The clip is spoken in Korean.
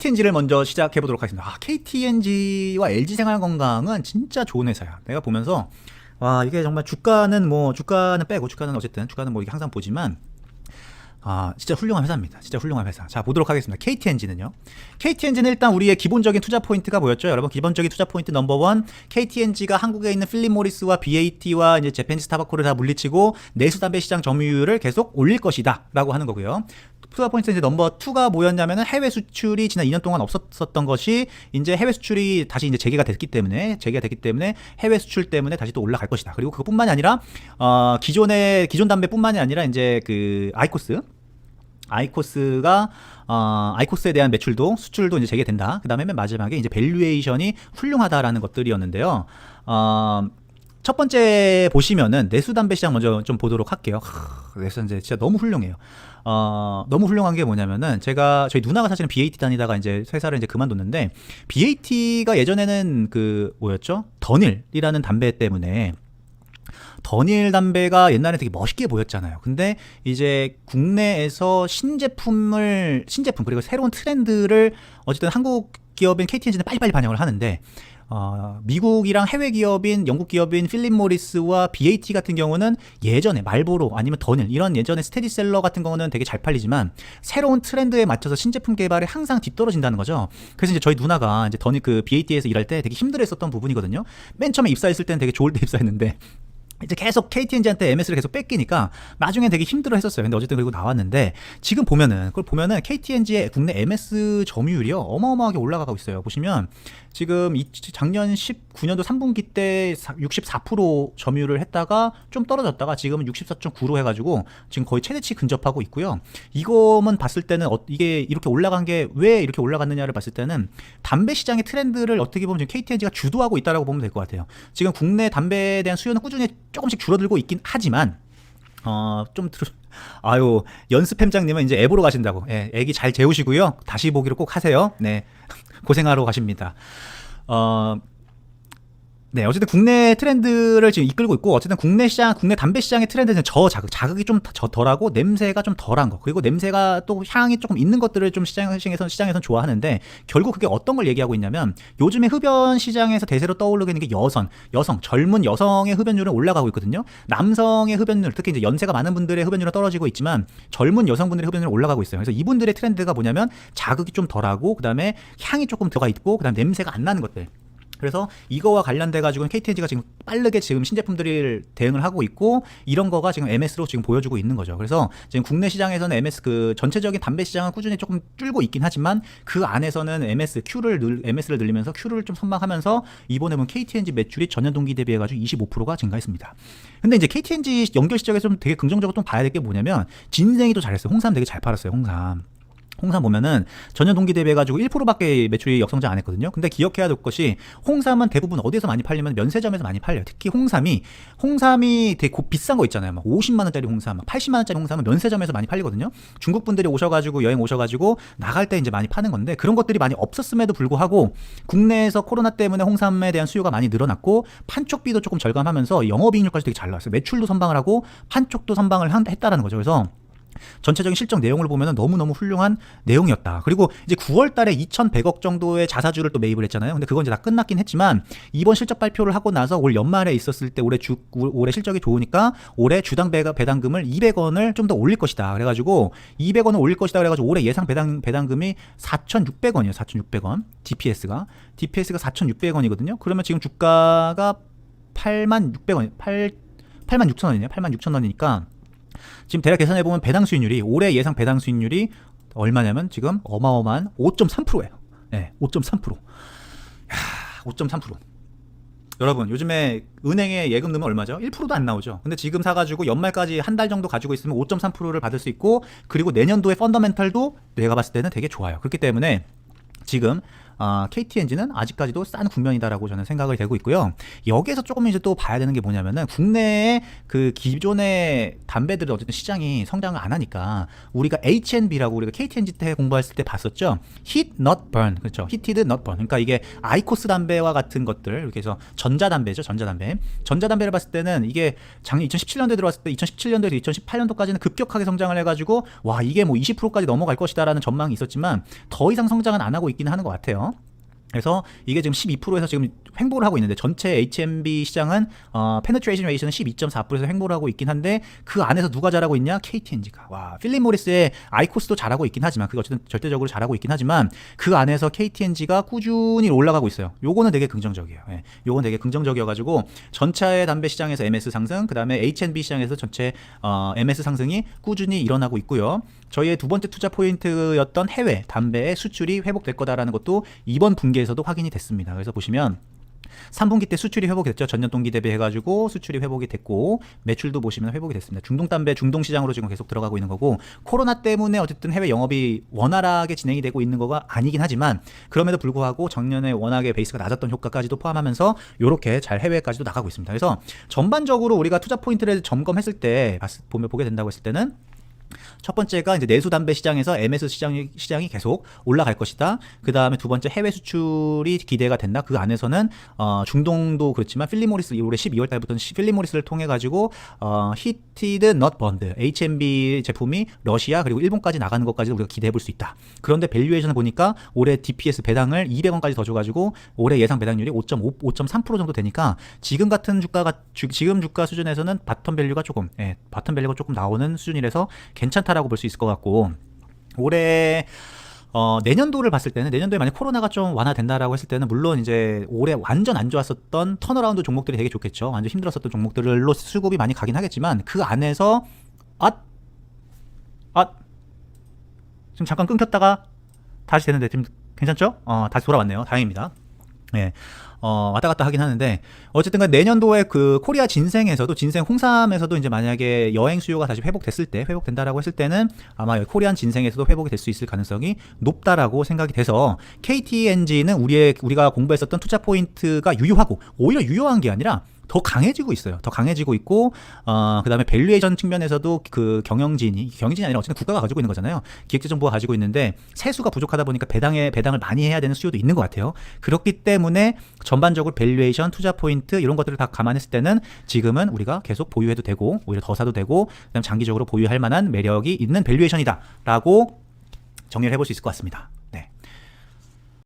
KTNG를 먼저 시작해 보도록 하겠습니다. KTNG와 LG생활건강은 진짜 좋은 회사야. 내가 보면서 와, 이게 정말 주가는 빼고, 주가는 어쨌든 주가는 뭐 이게 항상 보지만 진짜 훌륭한 회사입니다. 진짜 훌륭한 회사. 자, 보도록 하겠습니다. KTNG는요. KTNG는 일단 우리의 기본적인 투자 포인트가 뭐였죠? 여러분, 기본적인 투자 포인트 넘버원. KTNG가 한국에 있는 필립 모리스와 BAT와 이제 재팬스 타바코를 다 물리치고 내수 담배 시장 점유율을 계속 올릴 것이다라고 하는 거고요. 투자 포인트 이제 넘버 2가 뭐였냐면은 해외 수출이 지난 2년 동안 없었던 것이 이제 해외 수출이 다시 이제 재개가 됐기 때문에 해외 수출 때문에 다시 또 올라갈 것이다. 그리고 그것뿐만이 아니라 기존 담배뿐만이 아니라 이제 그 아이코스가 아이코스에 대한 매출도 수출도 이제 재개된다. 그다음에 맨 마지막에 이제 밸류에이션이 훌륭하다라는 것들이었는데요. 첫 번째 보시면은 내수 담배 시장 먼저 좀 보도록 할게요. 내수 이제 진짜 너무 훌륭해요. 너무 훌륭한 게 뭐냐면은 저희 누나가 사실은 BAT 다니다가 이제 회사를 이제 그만뒀는데 BAT가 예전에는 그 뭐였죠? 더닐이라는 담배 때문에 더닐 담배가 옛날에 되게 멋있게 보였잖아요. 근데 이제 국내에서 신제품 그리고 새로운 트렌드를 어쨌든 한국 기업인 KTNG는 빨리빨리 반영을 하는데 미국이랑 해외 기업인 영국 기업인 필립 모리스와 BAT 같은 경우는 예전에 말보로 아니면 더닐 이런 예전에 스테디셀러 같은 경우는 되게 잘 팔리지만 새로운 트렌드에 맞춰서 신제품 개발에 항상 뒤떨어진다는 거죠. 그래서 이제 저희 누나가 이제 더닐 그 BAT에서 일할 때 되게 힘들어했었던 부분이거든요. 맨 처음에 입사했을 때는 되게 좋을 때 입사했는데 이제 계속 KTNG한테 MS를 계속 뺏기니까 나중에 되게 힘들어 했었어요. 근데 어쨌든 그리고 나왔는데 지금 그걸 보면은 KTNG의 국내 MS 점유율이요 어마어마하게 올라가고 있어요. 보시면 지금 작년 19년도 3분기 때 64% 점유율을 했다가 좀 떨어졌다가 지금은 64.9로 해가지고 지금 거의 최대치 근접하고 있고요. 이거만 봤을 때는 이게 이렇게 올라간 게 왜 이렇게 올라갔느냐를 봤을 때는 담배 시장의 트렌드를 어떻게 보면 지금 KTNG가 주도하고 있다라고 보면 될 것 같아요. 지금 국내 담배에 대한 수요는 꾸준히 조금씩 줄어들고 있긴 하지만 연습햄장님은 이제 앱으로 가신다고. 예, 애기 잘 재우시고요. 다시 보기로 꼭 하세요. 네. 고생하러 가십니다. 네, 어쨌든 국내 트렌드를 지금 이끌고 있고, 어쨌든 국내 담배 시장의 트렌드는 자극이 좀 덜하고, 냄새가 좀 덜한 거, 그리고 냄새가 또 향이 조금 있는 것들을 좀 시장에선 좋아하는데, 결국 그게 어떤 걸 얘기하고 있냐면, 요즘에 흡연 시장에서 대세로 떠오르고 있는 게 젊은 여성의 흡연율은 올라가고 있거든요. 남성의 흡연율, 특히 이제 연세가 많은 분들의 흡연율은 떨어지고 있지만, 젊은 여성분들의 흡연율은 올라가고 있어요. 그래서 이분들의 트렌드가 뭐냐면, 자극이 좀 덜하고, 그 다음에 향이 조금 들어가 있고, 그 다음에 냄새가 안 나는 것들. 그래서 이거와 관련돼 가지고는 KTNG가 지금 빠르게 지금 신제품들을 대응을 하고 있고 이런 거가 지금 MS로 지금 보여주고 있는 거죠. 그래서 지금 국내 시장에서는 MS 그 전체적인 담배 시장은 꾸준히 조금 줄고 있긴 하지만 그 안에서는 MS를 늘리면서 Q를 좀 선방하면서 이번에 보면 KTNG 매출이 전년 동기 대비해 가지고 25%가 증가했습니다. 근데 이제 KTNG 연결 시장에서 좀 되게 긍정적으로 좀 봐야 될 게 뭐냐면 진생이 또 잘했어요. 홍삼 되게 잘 팔았어요. 홍삼 보면은 전년 동기 대비해가지고 1%밖에 매출이 역성장 안 했거든요. 근데 기억해야 될 것이 홍삼은 대부분 어디서 많이 팔리면 면세점에서 많이 팔려요. 특히 홍삼이 되게 비싼 거 있잖아요. 막 50만 원짜리 홍삼, 막 80만 원짜리 홍삼은 면세점에서 많이 팔리거든요. 중국 분들이 오셔가지고 여행 오셔가지고 나갈 때 이제 많이 파는 건데 그런 것들이 많이 없었음에도 불구하고 국내에서 코로나 때문에 홍삼에 대한 수요가 많이 늘어났고 판촉비도 조금 절감하면서 영업이익률까지 되게 잘 나왔어요. 매출도 선방을 하고 판촉도 선방을 했다라는 거죠. 그래서 전체적인 실적 내용을 보면 너무너무 훌륭한 내용이었다. 그리고 이제 9월 달에 2,100억 정도의 자사주를 또 매입을 했잖아요. 근데 그건 이제 다 끝났긴 했지만 이번 실적 발표를 하고 나서 올 연말에 있었을 때 올해 실적이 좋으니까 올해 주당 배당금을 200원을 좀 더 올릴 것이다. 그래가지고 200원을 올릴 것이다. 그래가지고 올해 예상 배당금이 4,600원이에요. 4,600원. DPS가 4,600원이거든요. 그러면 지금 주가가 86,000원이네요. 86,000원이니까 지금 대략 계산해보면 올해 예상 배당 수익률이 얼마냐면 지금 어마어마한 5.3%예요. 네, 5.3%. 5.3%. 여러분, 요즘에 은행에 예금 넣으면 얼마죠? 1%도 안 나오죠. 근데 지금 사가지고 연말까지 한 달 정도 가지고 있으면 5.3%를 받을 수 있고, 그리고 내년도의 펀더멘탈도 내가 봤을 때는 되게 좋아요. 그렇기 때문에 지금 KTNG는 아직까지도 싼 국면이다라고 저는 생각이 되고 있고요. 여기에서 조금 이제 또 봐야 되는 게 뭐냐면은 국내에 그 기존의 담배들은 어쨌든 시장이 성장을 안 하니까 우리가 H&B라고 우리가 KTNG 때 공부했을 때 봤었죠. Heat Not Burn. 그렇죠. Heated Not Burn. 그러니까 이게 아이코스 담배와 같은 것들 이렇게 해서 전자담배죠. 전자담배를 봤을 때는 이게 작년 2017년도에 들어왔을 때 2017년도에서 2018년도까지는 급격하게 성장을 해가지고 와 이게 뭐 20%까지 넘어갈 것이다라는 전망이 있었지만 더 이상 성장은 안 하고 있기는 하는 것 같아요. 그래서 이게 지금 12%에서 지금 횡보를 하고 있는데 전체 H&B 시장은 페네트레이션 레이션은 12.4%에서 횡보를 하고 있긴 한데 그 안에서 누가 잘하고 있냐? KTNG가. 와, 필립 모리스의 아이코스도 잘하고 있긴 하지만 그거 어쨌든 절대적으로 잘하고 있긴 하지만 그 안에서 KTNG가 꾸준히 올라가고 있어요. 요거는 되게 긍정적이에요. 예. 요건 되게 긍정적이어 가지고 전체 담배 시장에서 MS 상승, 그다음에 H&B 시장에서 전체 MS 상승이 꾸준히 일어나고 있고요. 저희의 두 번째 투자 포인트였던 해외 담배의 수출이 회복될 거다라는 것도 이번 분기에서도 확인이 됐습니다. 그래서 보시면 3분기 때 수출이 회복됐죠. 전년 동기 대비해가지고 수출이 회복이 됐고 매출도 보시면 회복이 됐습니다. 중동담배 중동시장으로 지금 계속 들어가고 있는 거고 코로나 때문에 어쨌든 해외 영업이 원활하게 진행이 되고 있는 거가 아니긴 하지만 그럼에도 불구하고 작년에 워낙에 베이스가 낮았던 효과까지도 포함하면서 이렇게 잘 해외까지도 나가고 있습니다. 그래서 전반적으로 우리가 투자 포인트를 점검했을 때 보게 된다고 했을 때는 첫 번째가 이제 내수 담배 시장에서 MS 시장이 계속 올라갈 것이다. 그 다음에 두 번째 해외 수출이 기대가 된다. 그 안에서는 중동도 그렇지만 필립 모리스 올해 12월 달부터는 필립 모리스를 통해 가지고 히티드 넛 번드 H&B 제품이 러시아 그리고 일본까지 나가는 것까지 우리가 기대해 볼 수 있다. 그런데 밸류에이션을 보니까 올해 DPS 배당을 200원까지 더 줘가지고 올해 예상 배당률이 5.3% 정도 되니까 지금 같은 지금 주가 수준에서는 바텀 밸류가 조금 나오는 수준이라서 괜찮다라고 볼 수 있을 것 같고 올해 내년도를 봤을 때는 내년도에 만약 코로나가 좀 완화된다라고 했을 때는 물론 이제 올해 완전 안 좋았었던 턴어라운드 종목들이 되게 좋겠죠. 완전 힘들었었던 종목들로 수급이 많이 가긴 하겠지만 그 안에서 지금 잠깐 끊겼다가 다시 되는데 지금 괜찮죠? 다시 돌아왔네요. 다행입니다. 네. 왔다 갔다 하긴 하는데 어쨌든 간 내년도에 그 코리아 진생 홍삼에서도 이제 만약에 여행 수요가 다시 회복된다라고 했을 때는 아마 코리안 진생에서도 회복이 될 수 있을 가능성이 높다라고 생각이 돼서 KTNG는 우리가 공부했었던 투자 포인트가 유효하고 오히려 유효한 게 아니라 더 강해지고 있어요. 더 강해지고 있고 그다음에 밸류에이션 측면에서도 그 경영진이 아니라 어쨌든 국가가 가지고 있는 거잖아요. 기획재정부가 가지고 있는데 세수가 부족하다 보니까 배당을 많이 해야 되는 수요도 있는 것 같아요. 그렇기 때문에 전반적으로 밸류에이션, 투자 포인트 이런 것들을 다 감안했을 때는 지금은 우리가 계속 보유해도 되고 오히려 더 사도 되고 그다음 장기적으로 보유할 만한 매력이 있는 밸류에이션이다라고 정리를 해볼 수 있을 것 같습니다.